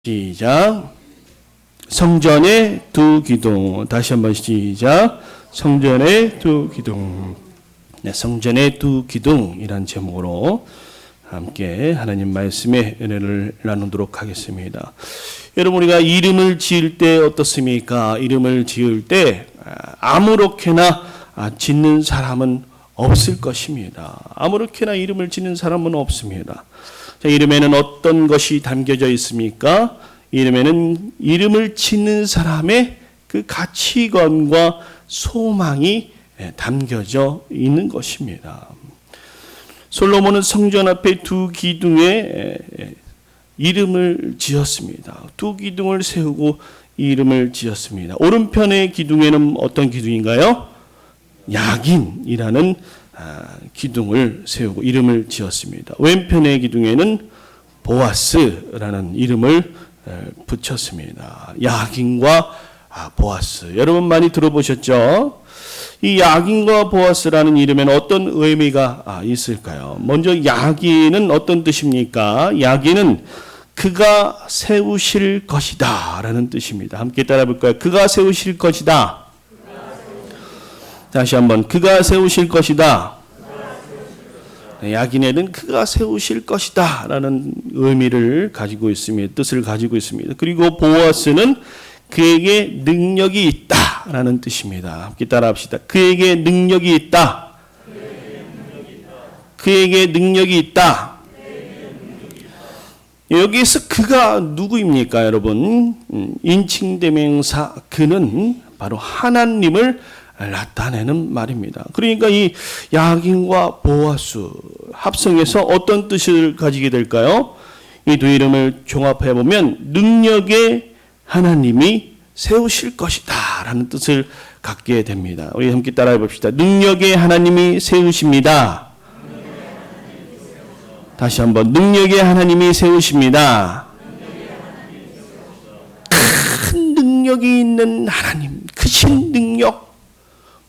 시작. 성전의 두 기둥. 다시 한번 시작. 성전의 두 기둥. 네, 성전의 두 기둥이란 제목으로 함께 하나님 말씀의 은혜를 나누도록 하겠습니다. 여러분, 우리가 이름을 지을 때 어떻습니까? 이름을 지을 때 아무렇게나 짓는 사람은 없을 것입니다. 아무렇게나 이름을 짓는 사람은 없습니다. 자, 이름에는 어떤 것이 담겨져 있습니까? 이름에는 이름을 짓는 사람의 그 가치관과 소망이 담겨져 있는 것입니다. 솔로몬은 성전 앞에 두 기둥에 이름을 지었습니다. 두 기둥을 세우고 이름을 지었습니다. 오른편의 기둥에는 어떤 기둥인가요? 야긴이라는 기둥을 세우고 이름을 지었습니다. 왼편의 기둥에는 보아스라는 이름을 붙였습니다. 야긴과 보아스. 여러분 많이 들어보셨죠? 이 야긴과 보아스라는 이름에는 어떤 의미가 있을까요? 먼저 야긴은 어떤 뜻입니까? 야긴은 그가 세우실 것이다 라는 뜻입니다. 함께 따라 볼까요? 그가 세우실 것이다. 다시 한번, 그가 세우실 것이다. 야긴에는 그가 세우실 것이다 라는 의미를 가지고 있습니다. 뜻을 가지고 있습니다. 그리고 보아스는 그에게 능력이 있다 라는 뜻입니다. 함께 따라 합시다. 그에게 능력이 있다. 그에게 능력이 있다. 여기에서 그가 누구입니까, 여러분? 인칭대명사 그는 바로 하나님을 나타내는 말입니다. 그러니까 이 야긴과 보아스 합성해서 어떤 뜻을 가지게 될까요? 이 두 이름을 종합해 보면 능력의 하나님이 세우실 것이다 라는 뜻을 갖게 됩니다. 우리 함께 따라해 봅시다. 능력의 하나님이 세우십니다. 다시 한번, 능력의 하나님이 세우십니다. 큰 능력이 있는 하나님, 크신 능력,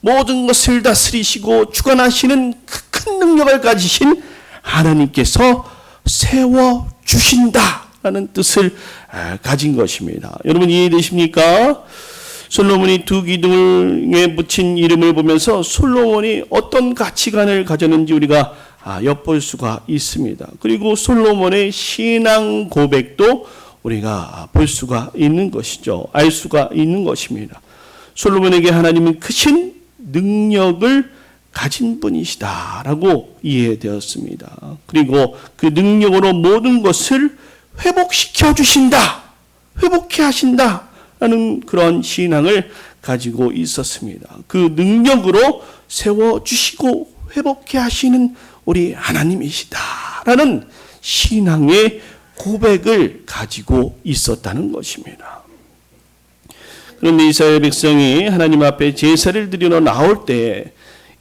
모든 것을 다스리시고 주관하시는 그 큰 능력을 가지신 하나님께서 세워주신다라는 뜻을 가진 것입니다. 여러분 이해되십니까? 솔로몬이 두 기둥에 붙인 이름을 보면서 솔로몬이 어떤 가치관을 가졌는지 우리가 엿볼 수가 있습니다. 그리고 솔로몬의 신앙 고백도 우리가 볼 수가 있는 것이죠. 알 수가 있는 것입니다. 솔로몬에게 하나님은 크신 능력을 가진 분이시다라고 이해되었습니다. 그리고 그 능력으로 모든 것을 회복시켜 주신다, 회복해 하신다라는 그런 신앙을 가지고 있었습니다. 그 능력으로 세워주시고 회복해 하시는 우리 하나님이시다라는 신앙의 고백을 가지고 있었다는 것입니다. 그런데 이스라엘 백성이 하나님 앞에 제사를 드리러 나올 때,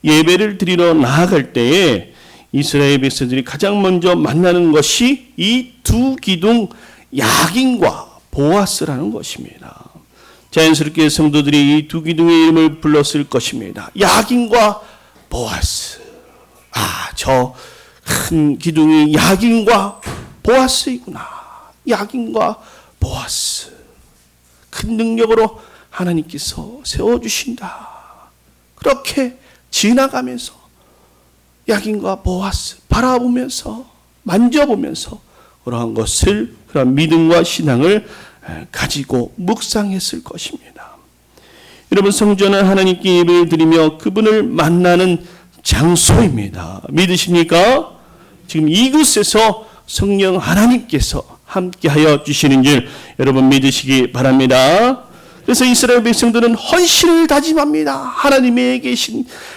예배를 드리러 나아갈 때에 이스라엘 백성들이 가장 먼저 만나는 것이 이 두 기둥 야긴과 보아스라는 것입니다. 자연스럽게 성도들이 이 두 기둥의 이름을 불렀을 것입니다. 야긴과 보아스. 저 큰 기둥이 야긴과 보아스이구나. 야긴과 보아스. 큰 능력으로 하나님께서 세워주신다. 그렇게 지나가면서 야긴과 보아스 바라보면서 만져보면서 그러한 것을, 그런 믿음과 신앙을 가지고 묵상했을 것입니다. 여러분, 성전은 하나님께 예배를 드리며 그분을 만나는 장소입니다. 믿으십니까? 지금 이곳에서 성령 하나님께서 함께하여 주시는 줄 여러분 믿으시기 바랍니다. 그래서 이스라엘 백성들은 헌신을 다짐합니다.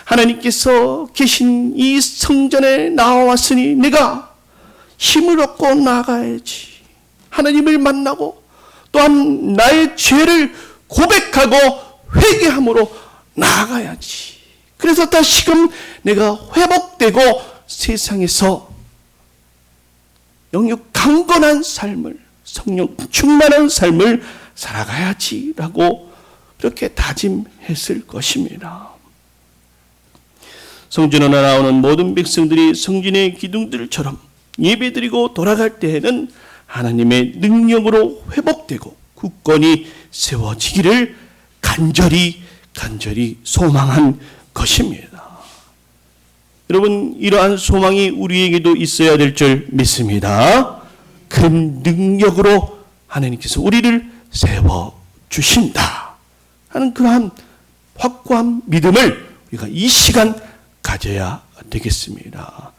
하나님께서 계신 이 성전에 나왔으니 내가 힘을 얻고 나아가야지. 하나님을 만나고 또한 나의 죄를 고백하고 회개함으로 나아가야지. 그래서 다시금 내가 회복되고 세상에서 영육 강건한 삶을, 성령 충만한 삶을 살아가야지라고 그렇게 다짐했을 것입니다. 성전에 나오는 모든 백성들이 성전의 기둥들처럼 예배드리고 돌아갈 때에는 하나님의 능력으로 회복되고 굳건히 세워지기를 간절히 소망한 것입니다. 여러분, 이러한 소망이 우리에게도 있어야 될 줄 믿습니다. 큰 능력으로 하나님께서 우리를 세워주신다 하는 그러한 확고한 믿음을 우리가 이 시간 가져야 되겠습니다.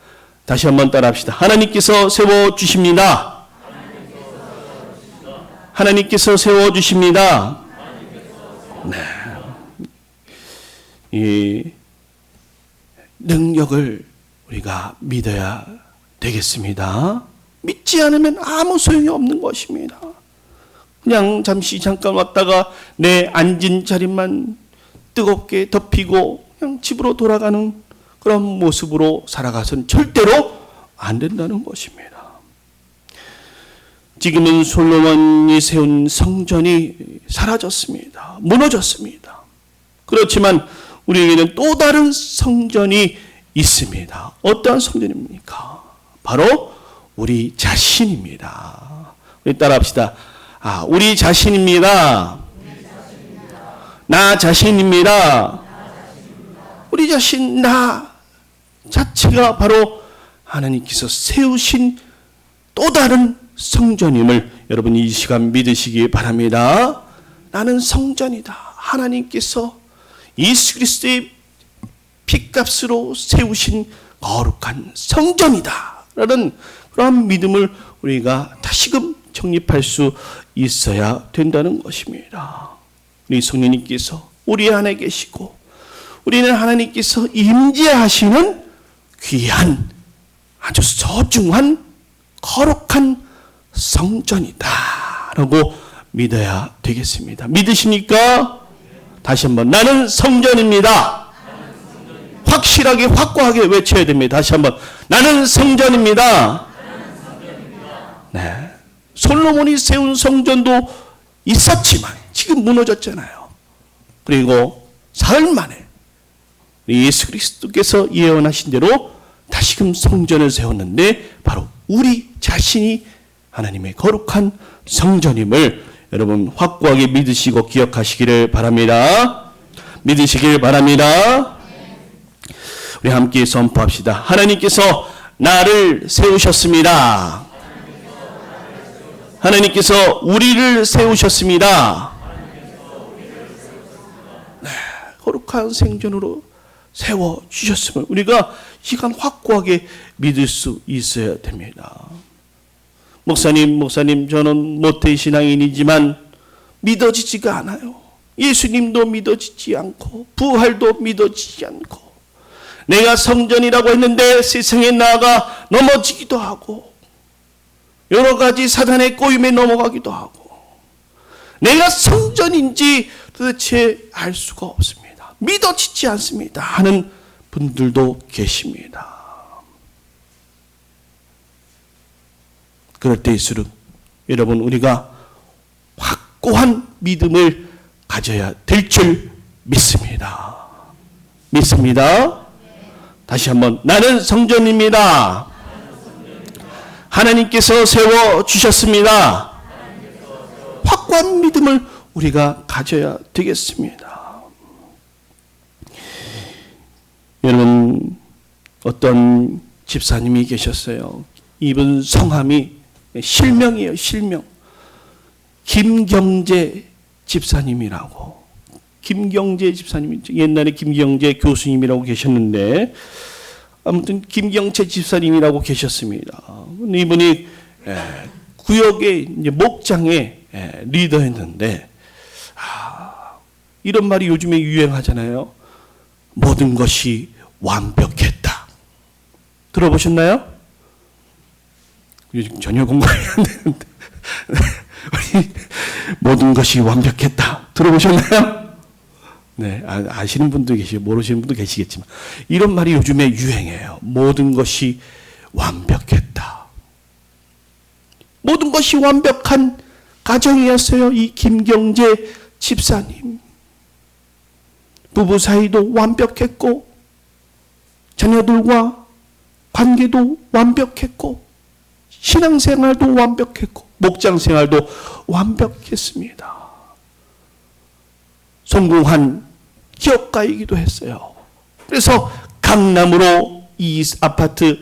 다시 한번 따라합시다. 하나님께서 세워주십니다. 하나님께서 세워주십니다. 네. 이 능력을 우리가 믿어야 되겠습니다. 믿지 않으면 아무 소용이 없는 것입니다. 그냥 잠깐 왔다가 내 앉은 자리만 뜨겁게 덮이고 그냥 집으로 돌아가는 그런 모습으로 살아가서는 절대로 안 된다는 것입니다. 지금은 솔로몬이 세운 성전이 사라졌습니다. 무너졌습니다. 그렇지만 우리에게는 또 다른 성전이 있습니다. 어떠한 성전입니까? 바로 우리 자신입니다. 우리 따라합시다. 우리 자신입니다. 나 자신입니다. 우리 자신, 나 자체가 바로 하나님께서 세우신 또 다른 성전임을 여러분 이 시간 믿으시기 바랍니다. 나는 성전이다. 하나님께서 예수 그리스도의 피값으로 세우신 거룩한 성전이다 라는 그런 믿음을 우리가 다시금 정립할 수 있어야 된다는 것입니다. 우리 성령님께서 우리 안에 계시고 우리는 하나님께서 임재하시는 귀한 아주 소중한 거룩한 성전이다 라고 믿어야 되겠습니다. 믿으십니까? 다시 한번 나는 성전입니다. 확실하게 확고하게 외쳐야 됩니다. 다시 한번 나는 성전입니다. 네. 솔로몬이 세운 성전도 있었지만 지금 무너졌잖아요. 그리고 사흘 만에 예수 그리스도께서 예언하신 대로 다시금 성전을 세웠는데 바로 우리 자신이 하나님의 거룩한 성전임을 여러분 확고하게 믿으시고 기억하시기를 바랍니다. 믿으시길 바랍니다. 우리 함께 선포합시다. 하나님께서 나를 세우셨습니다. 하나님께서 우리를 세우셨습니다. 네, 거룩한 생전으로 세워주셨음을 우리가 시간 확고하게 믿을 수 있어야 됩니다. 목사님, 저는 모태신앙인이지만 믿어지지가 않아요. 예수님도 믿어지지 않고 부활도 믿어지지 않고 내가 성전이라고 했는데 세상에 나아가 넘어지기도 하고 여러 가지 사단의 꼬임에 넘어가기도 하고 내가 성전인지 도대체 알 수가 없습니다. 믿어지지 않습니다 하는 분들도 계십니다. 그럴 때일수록 여러분 우리가 확고한 믿음을 가져야 될 줄 믿습니다. 믿습니다. 다시 한번 나는 성전입니다. 하나님께서 세워주셨습니다. 확고한 믿음을 우리가 가져야 되겠습니다. 여러분 어떤 집사님이 계셨어요. 이분 성함이 실명이에요. 실명. 김경재 집사님이라고. 김경재 집사님이 옛날에 김경재 교수님이라고 계셨는데 아무튼 김경재 집사님이라고 계셨습니다. 이분이 구역의 이제 목장의 리더였는데 이런 말이 요즘에 유행하잖아요. 모든 것이 완벽했다. 들어보셨나요? 요즘 전혀 공부가 안 되는데 모든 것이 완벽했다. 들어보셨나요? 네, 아시는 분도 계시고 모르시는 분도 계시겠지만 이런 말이 요즘에 유행해요. 모든 것이 완벽했다. 모든 것이 완벽한 가정이었어요. 이 김경재 집사님. 부부 사이도 완벽했고 자녀들과 관계도 완벽했고 신앙생활도 완벽했고 목장생활도 완벽했습니다. 성공한 기업가이기도 했어요. 그래서 강남으로 이 아파트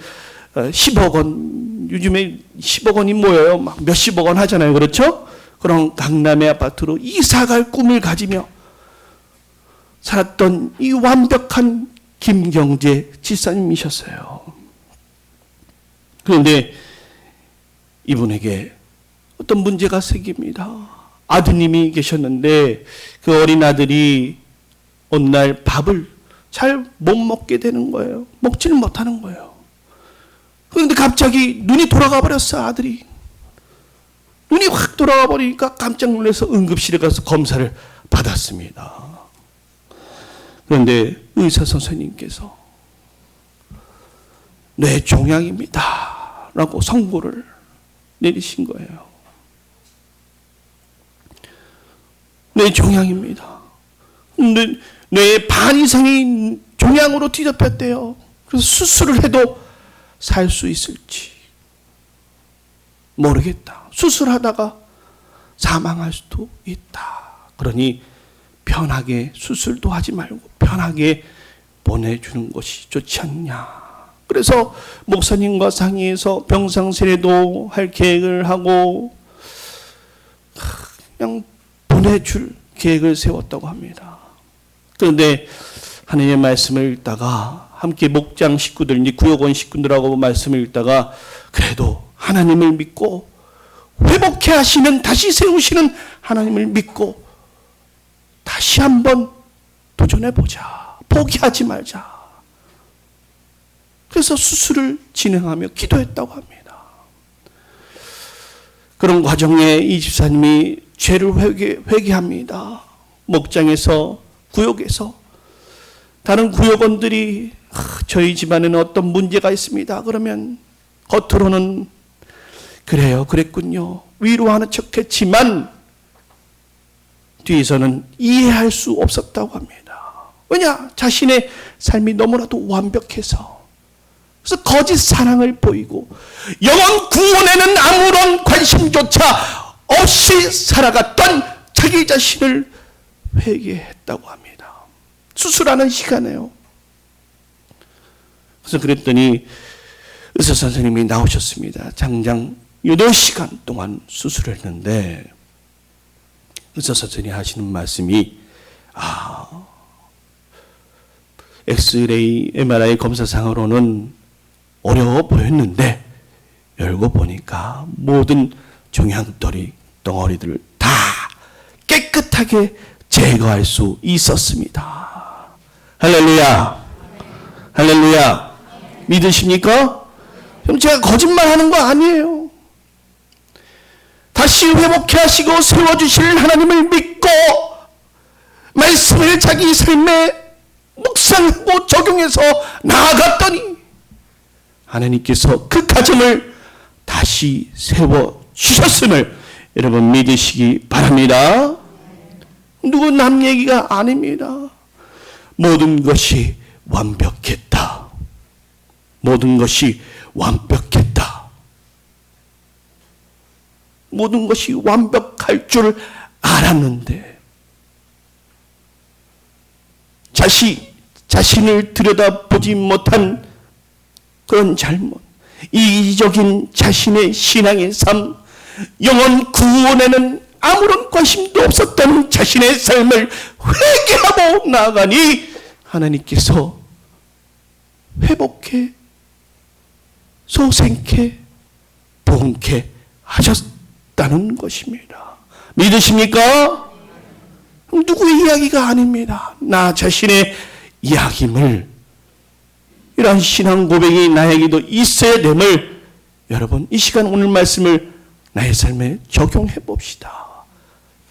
10억 원, 요즘에 10억 원이 뭐예요? 막 몇십억 원 하잖아요. 그렇죠? 그런 강남의 아파트로 이사갈 꿈을 가지며 살았던 이 완벽한 김경재 집사님이셨어요. 그런데 이분에게 어떤 문제가 생깁니다. 아드님이 계셨는데 그 어린 아들이 어느 날 밥을 잘 못 먹게 되는 거예요. 먹지를 못하는 거예요. 그런데 갑자기 눈이 돌아가 버렸어. 아들이 눈이 확 돌아가 버리니까 깜짝 놀라서 응급실에 가서 검사를 받았습니다. 그런데 의사 선생님께서 뇌종양입니다 라고 선고를 내리신 거예요. 뇌종양입니다. 뇌의 반 이상이 종양으로 뒤덮였대요. 그래서 수술을 해도 살 수 있을지 모르겠다. 수술하다가 사망할 수도 있다. 그러니 편하게 수술도 하지 말고 편하게 보내주는 것이 좋지 않냐. 그래서 목사님과 상의해서 병상세례도 할 계획을 하고 그냥 보내줄 계획을 세웠다고 합니다. 그런데 하나님의 말씀을 읽다가 함께 목장 식구들, 구역원 식구들하고 말씀을 읽다가 그래도 하나님을 믿고 회복해 하시는, 다시 세우시는 하나님을 믿고 다시 한번 도전해보자. 포기하지 말자. 그래서 수술을 진행하며 기도했다고 합니다. 그런 과정에 이 집사님이 죄를 회개합니다. 목장에서, 구역에서 다른 구역원들이 저희 집안에는 어떤 문제가 있습니다. 그러면 겉으로는 그래요, 그랬군요, 위로하는 척했지만 뒤에서는 이해할 수 없었다고 합니다. 왜냐? 자신의 삶이 너무나도 완벽해서. 그래서 거짓 사랑을 보이고 영혼 구원에는 아무런 관심조차 없이 살아갔던 자기 자신을 회개했다고 합니다. 수술하는 시간에요. 그래서 그랬더니 의사 선생님이 나오셨습니다. 장장 8시간 동안 수술을 했는데 의사 선생님이 하시는 말씀이 엑스레이, MRI 검사상으로는 어려워 보였는데 열고 보니까 모든 종양 덩어리들을 다 깨끗하게 제거할 수 있었습니다. 할렐루야. 할렐루야. 믿으십니까? 그럼 제가 거짓말하는 거 아니에요. 다시 회복해 하시고 세워주실 하나님을 믿고 말씀을 자기 삶에 묵상하고 적용해서 나아갔더니 하나님께서 그 가정을 다시 세워주셨음을 여러분 믿으시기 바랍니다. 누구 남 얘기가 아닙니다. 모든 것이 완벽했다. 모든 것이 완벽했다. 모든 것이 완벽할 줄 알았는데 자신을 들여다보지 못한 그런 잘못, 이기적인 자신의 신앙의 삶, 영혼 구원에는 아무런 관심도 없었던 자신의 삶을 회개하고 나아가니 하나님께서 회복해, 소생케, 봉케 하셨다는 것입니다. 믿으십니까? 누구의 이야기가 아닙니다. 나 자신의 이야기임을, 이러한 신앙 고백이 나에게도 있어야 됨을 여러분 이 시간 오늘 말씀을 나의 삶에 적용해 봅시다.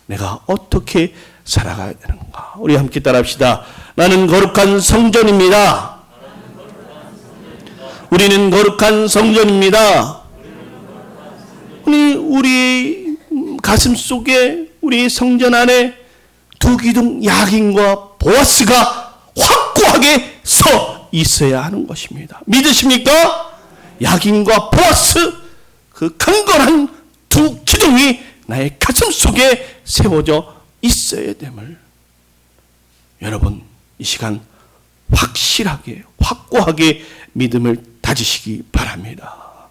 내가 어떻게 살아가야 되는가? 우리 함께 따라합시다. 나는 거룩한 성전입니다. 우리는 거룩한 성전입니다. 우리 가슴 속에, 우리 성전 안에 두 기둥 야긴과 보아스가 확고하게 서 있어야 하는 것입니다. 믿으십니까? 야긴과 보아스 그 강건한 두 기둥이 나의 가슴 속에 세워져 있어야 됨을 여러분 이 시간 확실하게 확고하게 믿음을 다지시기 바랍니다.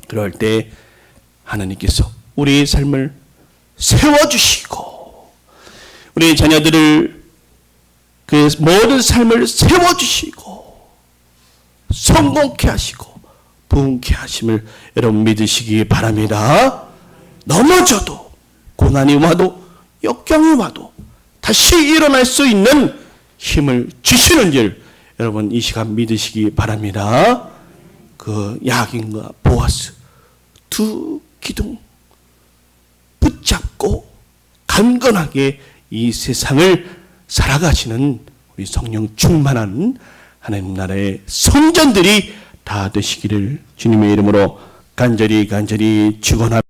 그럴 때 하나님께서 우리의 삶을 세워주시고 우리 자녀들을 그 모든 삶을 세워주시고 성공케 하시고 부흥케 하심을 여러분 믿으시기 바랍니다. 넘어져도 고난이 와도 역경이 와도 다시 일어날 수 있는 힘을 주시는 줄 여러분 이 시간 믿으시기 바랍니다. 그 야긴과 보아스 두 기둥 붙잡고 강건하게 이 세상을 살아가시는 우리 성령 충만한 하나님 나라의 성전들이 다 되시기를 주님의 이름으로 간절히 축원합니다.